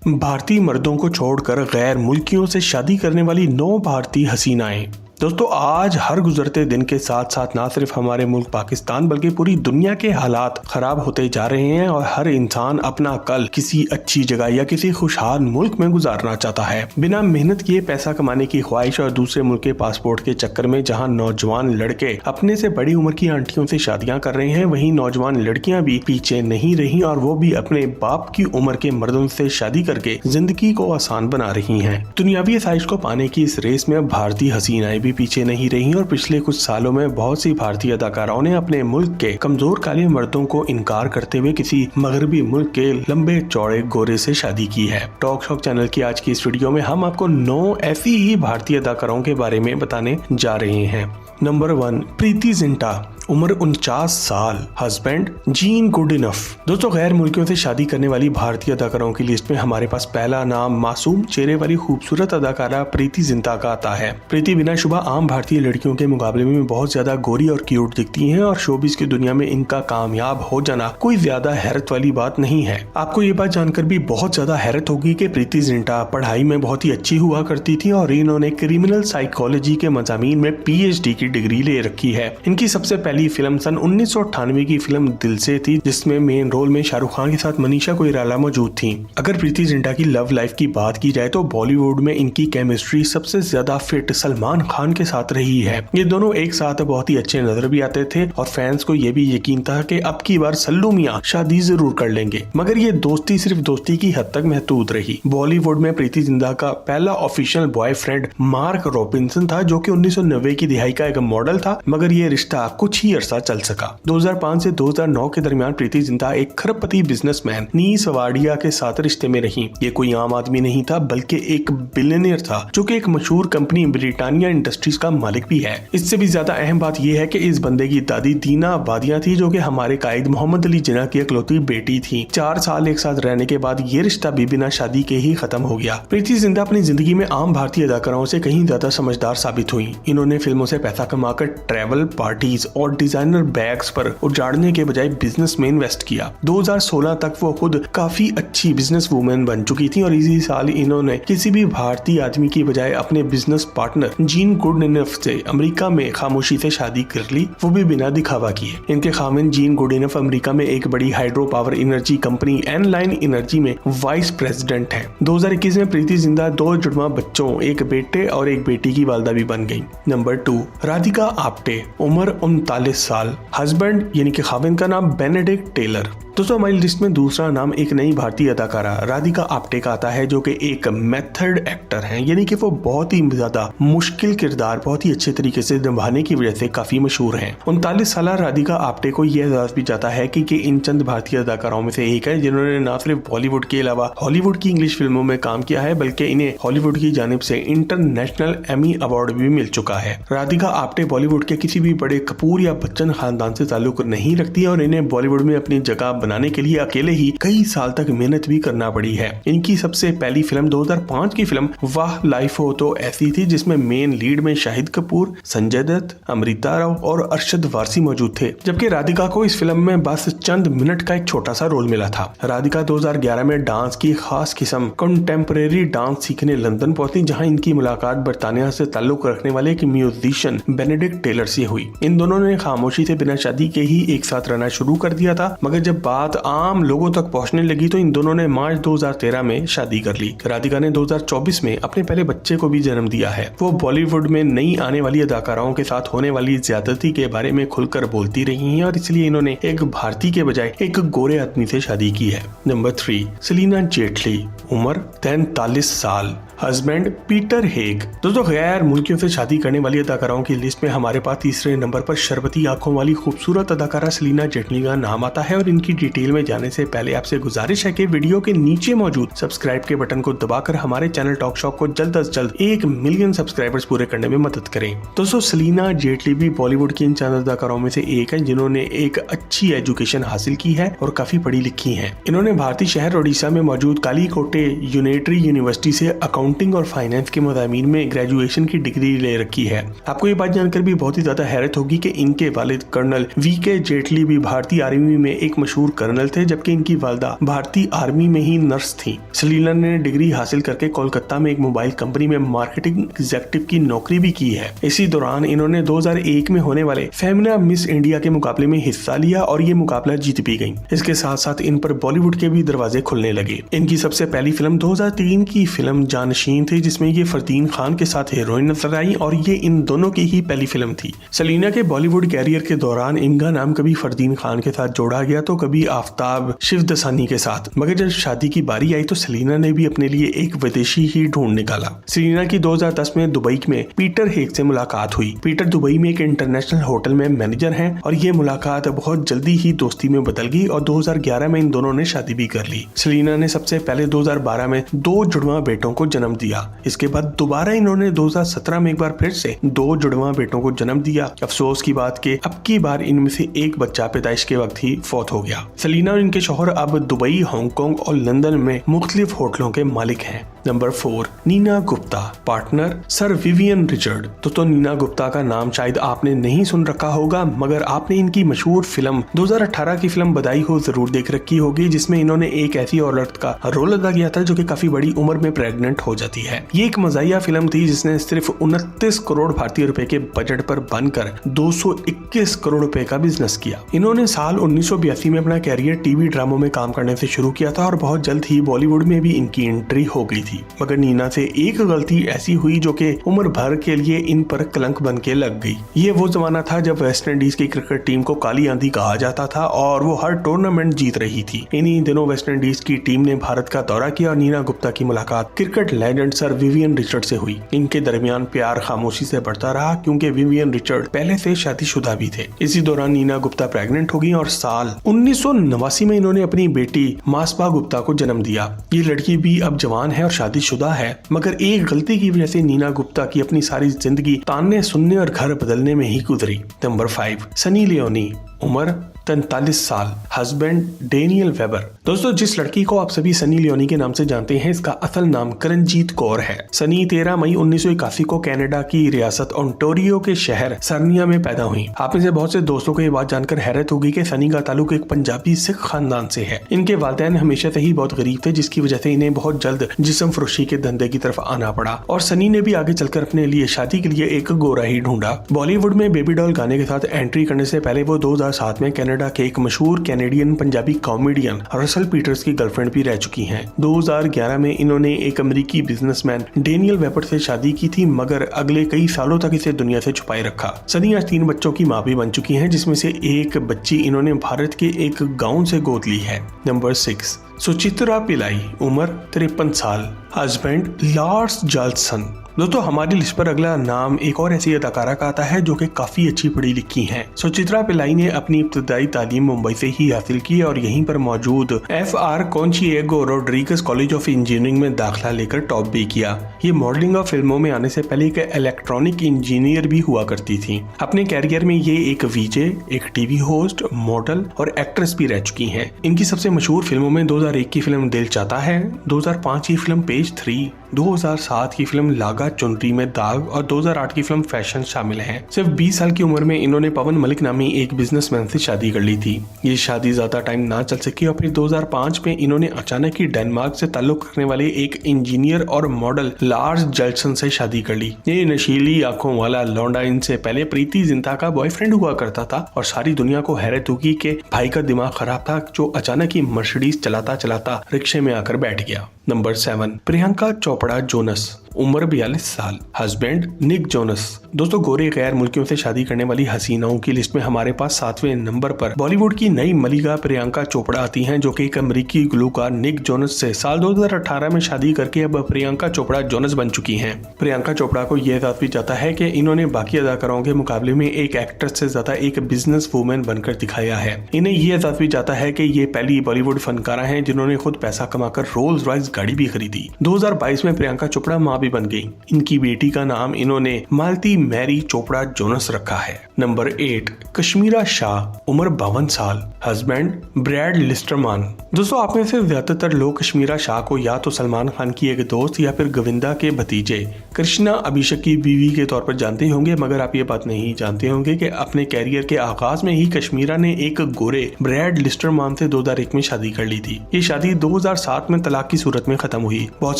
भारतीय मर्दों को छोड़कर गैर मुल्कियों से शादी करने वाली 9 भारतीय हसीनाएं। दोस्तों, आज हर गुजरते दिन के साथ साथ ना सिर्फ हमारे मुल्क पाकिस्तान बल्कि पूरी दुनिया के हालात खराब होते जा रहे हैं और हर इंसान अपना कल किसी अच्छी जगह या किसी खुशहाल मुल्क में गुजारना चाहता है। बिना मेहनत किए पैसा कमाने की ख्वाहिश और दूसरे मुल्क के पासपोर्ट के चक्कर में जहां नौजवान लड़के अपने से बड़ी उम्र की आंटियों से शादियां कर रहे हैं, वहीं नौजवान लड़कियां भी पीछे नहीं रही और वो भी अपने बाप की उम्र के मर्दों से शादी करके जिंदगी को आसान बना रही हैं। दुनियावी आसाइश को पाने की इस रेस में अब भारतीय हसीनाएं भी पीछे नहीं रही और पिछले कुछ सालों में बहुत सी भारतीय अदाकाराओं ने अपने मुल्क के कमजोर काले मर्दों को इनकार करते हुए किसी मगरबी मुल्क के लंबे चौड़े गोरे से शादी की है। टॉक शॉक चैनल की आज की इस वीडियो में हम आपको 9 ऐसी ही भारतीय अदाकाराओं के बारे में बताने जा रहे हैं। नंबर 1, प्रीति जिंटा, उम्र 49 साल, हस्बैंड जीन गुड इनफ। दोस्तों, गैर मुल्कियों से शादी करने वाली भारतीय अदाकारों की लिस्ट में हमारे पास पहला नाम मासूम चेहरे वाली खूबसूरत अदाकारा प्रीति जिंटा का आता है। प्रीति बिना शुबा आम भारतीय लड़कियों के मुकाबले में बहुत ज्यादा गोरी और क्यूट दिखती हैं और शोबिस की दुनिया में इनका कामयाब हो जाना कोई ज्यादा हैरत वाली बात नहीं है। आपको ये बात जानकर भी बहुत ज्यादा हैरत होगी कि प्रीति जिंटा पढ़ाई में बहुत ही अच्छी हुआ करती थी और इन्होंने क्रिमिनल साइकोलॉजी के मज़ामीन में PhD की डिग्री ले रखी है। इनकी सबसे पहली फिल्म सन 1998 की फिल्म दिल से थी, जिसमें मेन रोल में शाहरुख खान के साथ मनीषा कोइराला मौजूद थी। अगर प्रीति जिंटा की लव लाइफ की बात की जाए तो बॉलीवुड में इनकी केमिस्ट्री सबसे ज्यादा फिट सलमान खान के साथ रही है। ये दोनों एक साथ बहुत ही अच्छे नजर भी आते थे और फैंस को ये भी यकीन था कि अब की बार सल्लू मियां शादी जरूर कर लेंगे, मगर ये दोस्ती सिर्फ दोस्ती की हद तक महदूद रही। बॉलीवुड में प्रीति जिंटा का पहला ऑफिशियल बॉयफ्रेंड मार्क रॉबिन्सन था, जो कि 1990 की दिहाई का एक मॉडल था, मगर ये रिश्ता कुछ ही अरसा चल सका। 2005 से 2009 के दरमियान प्रीति जिंटा एक खरबपति बिजनेसमैन नीस वाडिया के साथ रिश्ते में रही। ये कोई आम आदमी नहीं था बल्कि एक बिलियनियर था, जो कि एक मशहूर कंपनी ब्रिटानिया इंडस्ट्रीज का मालिक भी है। इससे भी ज्यादा अहम बात यह है कि इस बंदे की दादी दीना वादिया थी, जो कि हमारे कायद मोहम्मद अली जिन्ना की इकलौती बेटी थी। 4 साल एक साथ रहने के बाद ये रिश्ता भी बिना शादी के ही खत्म हो गया। प्रीति जिंटा अपनी जिंदगी में आम भारतीय अदाकाराओं से कहीं ज्यादा समझदार साबित हुई। इन्होंने फिल्मों से पैसा कमाकर ट्रैवल, पार्टीज और डिजाइनर बैग्स पर उजाड़ने के बजाय बिजनेस में इन्वेस्ट किया। 2016 तक वो खुद काफी अच्छी बिजनेस वूमेन बन चुकी थी और इसी साल इन्होंने किसी भी भारतीय आदमी की बजाय अपने business partner gene good enough से अमेरिका में खामोशी से शादी कर ली, वो भी बिना दिखावा किए। इनके खामिन जीन गुड इनफ अमेरिका में एक बड़ी हाइड्रो पावर एनर्जी कंपनी एनलाइन एनर्जी में वाइस प्रेसिडेंट है। 2021 में प्रीति जिंटा 2 जुड़वा बच्चों, एक बेटे और एक बेटी की वालिदा भी बन गई। नंबर 2, राधिका आप्टे, उम्र 39 साल, हस्बैंड यानी कि खाविंद का नाम बेनेडिक्ट टेलर। दोस्तों, हमारी लिस्ट में दूसरा नाम एक नई भारतीय अदाकारा राधिका आप्टे का आता है, जो कि एक मेथड एक्टर हैं, यानी कि वो बहुत ही ज्यादा मुश्किल किरदार बहुत ही अच्छे तरीके से निभाने की वजह से काफी मशहूर हैं। 39 साल राधिका आप्टे को यह एहसास भी जाता है कि इन चंद भारतीय अदाकाराओं में से एक है जिन्होंने न सिर्फ बॉलीवुड के अलावा हॉलीवुड की इंग्लिश फिल्मों में काम किया है, बल्कि इन्हें हॉलीवुड की जानिब से इंटरनेशनल एमी अवार्ड भी मिल चुका है। राधिका आप्टे बॉलीवुड के किसी भी बड़े कपूर या बच्चन खानदान से ताल्लुक नहीं रखती और इन्हें बॉलीवुड में अपनी जगह बनाने के लिए अकेले ही कई साल तक मेहनत भी करना पड़ी है। इनकी सबसे पहली फिल्म 2005 की फिल्म वाह लाइफ हो तो ऐसी थी, जिसमें मेन लीड में शाहिद कपूर, संजय दत्त, अमृता राव और अरशद वारसी मौजूद थे, जबकि राधिका को इस फिल्म में बस चंद मिनट का एक छोटा सा रोल मिला था। राधिका 2011 में डांस की खास किस्म कंटेम्परेरी डांस सीखने लंदन पहुंची, जहां इनकी मुलाकात बर्तानिया से ताल्लुक रखने वाले एक म्यूजिशियन बेनेडिक्ट टेलर से हुई। इन दोनों ने खामोशी से बिना शादी के ही एक साथ रहना शुरू कर दिया था, मगर जब बात आम लोगों तक पहुंचने लगी तो इन दोनों ने मार्च 2013 में शादी कर ली। राधिका ने 2024 में अपने पहले बच्चे को भी जन्म दिया है। वो बॉलीवुड में नई आने वाली अदाकाराओं के साथ होने वाली ज्यादती के बारे में खुलकर बोलती रही हैं और इसलिए इन्होंने एक भारतीय के बजाय एक गोरे आदमी से शादी की है। नंबर 3, सेलिना जेटली, उम्र 43 साल, हस्बैंड पीटर हेग। दोस्तों, गैर मुल्कियों से शादी करने वाली अदाकाराओं की लिस्ट में हमारे पास तीसरे नंबर पर शरबती आंखों वाली खूबसूरत अदाकारा सेलिना जेटली का नाम आता है और इनकी डिटेल में जाने से पहले आपसे गुजारिश है कि वीडियो के नीचे मौजूद सब्सक्राइब के बटन को दबाकर हमारे चैनल टॉक शॉक को जल्द अज जल्द 1 मिलियन सब्सक्राइबर्स पूरे करने में मदद करें। दोस्तों, सेलिना जेटली भी बॉलीवुड की इन चंद अदाकारों में से एक है जिन्होंने एक अच्छी एजुकेशन हासिल की है और काफी पढ़ी लिखी है। इन्होंने भारतीय शहर ओडिशा में मौजूद कालीकोटे यूनिटरी यूनिवर्सिटी से अकाउंट अकाउंटिंग और फाइनेंस के मज़ामीन में ग्रेजुएशन की डिग्री ले रखी है। आपको ये बात जानकर भी बहुत ही ज्यादा हैरत होगी कि इनके वालिद कर्नल वी.के. जेटली भी भारतीय आर्मी में एक मशहूर कर्नल थे, जबकि इनकी वालदा भारतीय आर्मी में ही नर्स थी। सलीना ने डिग्री हासिल करके कोलकाता में एक मोबाइल कंपनी में मार्केटिंग एग्जीक्यूटिव की नौकरी भी की है। इसी दौरान इन्होंने 2001 में होने वाले फेमिना मिस इंडिया के मुकाबले में हिस्सा लिया और ये मुकाबला जीत भी गयी। इसके साथ साथ इन पर बॉलीवुड के भी दरवाजे खुलने लगे। इनकी सबसे पहली फिल्म 2003 की फिल्म जानशीन थी, जिसमें ये फरदीन खान के साथ हीरोइन नजर आई और ये इन दोनों की ही पहली फिल्म थी। सलीना के बॉलीवुड कैरियर के दौरान इनका नाम कभी फरदीन खान के साथ जोड़ा गया तो कभी आफ्ताब शिवदसानी के साथ, मगर जब शादी की बारी आई तो सलीना ने भी अपने लिए एक विदेशी ही ढूंढ निकाला। सलीना की 2010 में दुबई में पीटर हेग से मुलाकात हुई। पीटर दुबई में एक इंटरनेशनल होटल में मैनेजर हैं और ये मुलाकात बहुत जल्दी ही दोस्ती में बदल गई और 2011 में इन दोनों ने शादी भी कर ली। सलीना ने सबसे पहले 2012 में 2 जुड़वा बेटों को जन्म दिया। इसके बाद दोबारा इन्होंने 2017 में एक बार फिर से 2 जुड़वा बेटों को जन्म दिया। अफसोस की बात के अब की बार इनमें से एक बच्चा पैदाइश के वक्त ही फौत हो गया। सलीना और इनके शौहर अब दुबई, हांगकांग और लंदन में मुख्तलिफ होटलों के मालिक हैं। Number 4, Neena Gupta, partner sir Vivian Richard. दोस्तों, नीना गुप्ता का नाम शायद आपने नहीं सुन रखा होगा, मगर आपने इनकी मशहूर फिल्म 2018 की फिल्म बधाई हो जरूर देख रखी होगी, जिसमें इन्होंने एक ऐसी औरत का रोल अदा किया था जो कि काफी बड़ी उम्र में प्रेग्नेंट हो जाती है। ये एक मजाहिया फिल्म थी जिसने सिर्फ 29 करोड़ भारतीय रुपए के बजट पर बनकर 221 करोड़ रुपए का बिजनेस किया। इन्होंने साल 1982 में अपना कैरियर टीवी ड्रामों में काम करने से शुरू किया था और बहुत जल्द ही बॉलीवुड में भी इनकी एंट्री हो गई थी। मगर नीना से एक गलती ऐसी हुई जो कि उम्र भर के लिए इन पर कलंक बन के लग गई। ये वो जमाना था जब वेस्ट इंडीज की क्रिकेट टीम को काली आंधी कहा जाता था और वो हर टूर्नामेंट जीत रही थी। इन्हीं दिनों वेस्ट इंडीज की टीम ने भारत का दौरा किया और नीना गुप्ता की मुलाकात cricket legend sir Vivian Richard से हुई। इनके दरमियान प्यार खामोशी से बढ़ता रहा क्योंकि विवियन रिचर्ड पहले से शादीशुदा भी थे। इसी दौरान नीना गुप्ता प्रेग्नेंट हो गई और साल 1989 में इन्होंने अपनी बेटी मासबा गुप्ता को जन्म दिया। ये लड़की भी अब जवान है और शादीशुदा है, मगर एक गलती की वजह से नीना गुप्ता की अपनी सारी जिंदगी ताने सुनने और घर बदलने में ही गुजरी। नंबर 5, सनी लियोनी, उम्र 43 साल, हस्बैंड डेनियल वेबर। दोस्तों, जिस लड़की को आप सभी सनी लियोनी के नाम से जानते हैं, इसका असल नाम करणजीत कौर है। सनी 13 मई 1981 को कनाडा की रियासत ओंटारियो के शहर सर्निया में पैदा हुई। आप में से बहुत से दोस्तों को ये बात जानकर हैरत होगी कि सनी का ताल्लुक एक पंजाबी सिख खानदान से है। इनके वालिदैन हमेशा से ही बहुत गरीब थे, जिसकी वजह से इन्हें बहुत जल्द जिस्म फरोशी के धंधे की तरफ आना पड़ा और सनी ने भी आगे चलकर अपने लिए शादी के लिए एक गोरा ही ढूंढा। बॉलीवुड में बेबी डॉल गाने के साथ एंट्री करने से पहले वो 2007 में कनाडा के एक मशहूर Canadian Punjabi comedian Russell Peters की गर्लफ्रेंड भी रह चुकी हैं। 2011 में इन्होंने एक अमेरिकी बिजनेसमैन डेनियल वेबर से शादी की थी, मगर अगले कई सालों तक इसे दुनिया से छुपाए रखा। सनी आज 3 बच्चों की मां भी बन चुकी हैं, जिसमें से एक बच्ची इन्होंने भारत के एक गांव से गोद ली है। नंबर 6, सुचित्रा पिलाई, उम्र 53 साल, हस्बैंड लार्स जॉल्सन। दोस्तों, हमारी लिस्ट पर अगला नाम एक और ऐसी अदाकारा का आता है जो कि काफी अच्छी पढ़ी लिखी हैं। सुचित्रा पिलाई ने अपनी इब्तदाई तालीम मुंबई से ही हासिल की और यहीं पर मौजूद F.R. Conceicao Rodrigues college of engineering में दाखिला लेकर टॉप भी किया। ये मॉडलिंग और फिल्मों में आने से पहले एक इलेक्ट्रॉनिक इंजीनियर भी हुआ करती थी। अपने कैरियर में ये एक वीजे, एक टीवी होस्ट, मॉडल और एक्ट्रेस भी रह चुकी हैं। इनकी सबसे मशहूर फिल्मों में 2001 की फिल्म दिल चाहता है, 2005 की फिल्म पेज 3, 2007 की फिल्म लागा चुनरी में दाग और 2008 की फिल्म फैशन शामिल हैं। सिर्फ 20 साल की उम्र में इन्होंने पवन मलिक नामी एक बिजनेसमैन से शादी कर ली थी। ये शादी ज्यादा टाइम ना चल सकी और फिर 2005 में इन्होंने अचानक ही डेनमार्क से ताल्लुक रखने वाले एक इंजीनियर और मॉडल लार्स जॉल्सन से शादी कर ली। ये नशीली आंखों वाला लौंडा इनसे पहले प्रीति जिंटा का बॉयफ्रेंड हुआ करता था और सारी दुनिया को हैरत होगी कि भाई का दिमाग खराब था जो अचानक ही मर्सिडीज चलाता चलाता रिक्शे में आकर बैठ गया। नंबर 7, प्रियंका चोपड़ा जोनस, उम्र 42 साल, हस्बैंड निक जोनस। दोस्तों, गोरे गैर मुल्कियों से शादी करने वाली हसीनाओं की लिस्ट में हमारे पास 7वें नंबर पर बॉलीवुड की नई मलिका प्रियंका चोपड़ा आती हैं, जो कि एक अमेरिकी गुलूकार निक जोनस से साल 2018 में शादी करके अब प्रियंका चोपड़ा जोनस बन चुकी हैं। प्रियंका चोपड़ा को यह एहसास भी जाता है कि इन्होंने बाकी अदाकारों के मुकाबले में एक एक्ट्रेस से ज्यादा एक बिजनेस वूमेन बनकर दिखाया है। इन्हें यह एहसास भी जाता है कि ये पहली बॉलीवुड फनकारा हैं जिन्होंने खुद पैसा कमाकर रोल्स रॉयस गाड़ी भी खरीदी। 2022 में प्रियंका चोपड़ा मां भी बन गई। इनकी बेटी का नाम इन्होंने मालती मैरी चोपड़ा जोनस रखा है। नंबर 8, कश्मीरा शाह, उम्र 52 साल, हस्बैंड ब्रैड लिस्टरमान। दोस्तों आप में से ज्यादातर लोग कश्मीरा शाह को या तो सलमान खान की एक दोस्त या फिर गोविंदा के भतीजे कृष्णा अभिषेक की बीवी के तौर पर जानते होंगे, मगर आप ये बात नहीं जानते होंगे कि अपने कैरियर के आगाज में ही कश्मीरा ने एक गोरे ब्रैड लिस्टरमान से 2001 में शादी कर ली थी। ये शादी 2007 में तलाक की सूरत में खत्म हुई। बहुत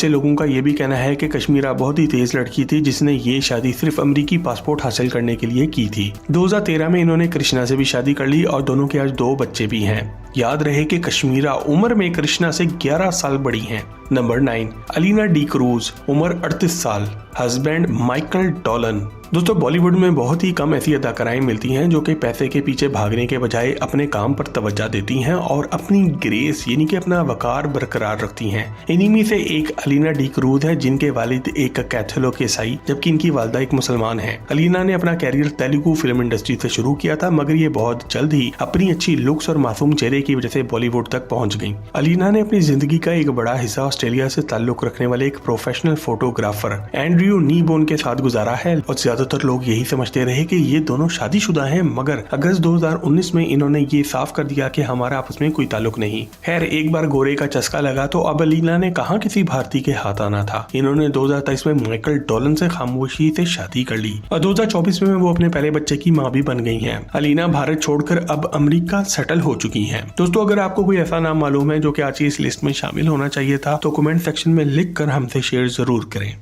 से लोगों का ये भी कहना है कि कश्मीरा बहुत ही तेज लड़की थी जिसने ये शादी सिर्फ अमेरिकी पासपोर्ट हासिल करने के लिए की थी। 2013 में इन्होंने कृष्णा से भी शादी कर ली और दोनों के आज 2 बच्चे भी हैं। याद रहे कि कश्मीरा उम्र में कृष्णा से 11 साल बड़ी हैं। नंबर 9, अलीना डी क्रूज, उम्र 38 साल, हस्बैंड माइकल डॉलन। दोस्तों बॉलीवुड में बहुत ही कम ऐसी अदाकाराएं मिलती हैं जो कि पैसे के पीछे भागने के बजाय अपने काम पर तवज्जो देती हैं और अपनी ग्रेस यानी कि अपना वकार बरकरार रखती हैं। इन्हीं में से एक अलीना डी क्रूज है जिनके वालिद एक कैथोलिक ईसाई जबकि इनकी वालिदा एक मुसलमान है। अलीना ने अपना कैरियर तेलुगु फिल्म इंडस्ट्री से शुरू किया था, मगर ये बहुत जल्द ही अपनी अच्छी लुक्स और मासूम चेहरे की वजह से बॉलीवुड तक पहुंच गई। अलीना ने अपनी जिंदगी का एक बड़ा हिस्सा ऑस्ट्रेलिया से ताल्लुक रखने वाले एक प्रोफेशनल फोटोग्राफर एंड्रयू नीबोन के साथ गुजारा है और ज्यादातर लोग यही समझते रहे कि ये दोनों शादीशुदा हैं, मगर अगस्त 2019 में इन्होंने ये साफ कर दिया कि हमारा आपस में कोई ताल्लुक नहीं। खैर एक बार गोरे का चस्का लगा तो अब अलीना ने कहां किसी भारतीय के हाथ आना था। इन्होंने 2023 में माइकल डॉलन से खामोशी से शादी कर ली और 2024 में वो अपने पहले बच्चे की मां भी बन गई हैं। अलीना भारत छोड़कर अब अमेरिका सेटल हो चुकी हैं। दोस्तों अगर आपको कोई ऐसा नाम मालूम है जो कि आज की इस लिस्ट में शामिल होना चाहिए था तो कमेंट सेक्शन में लिख कर हमसे शेयर जरूर करें।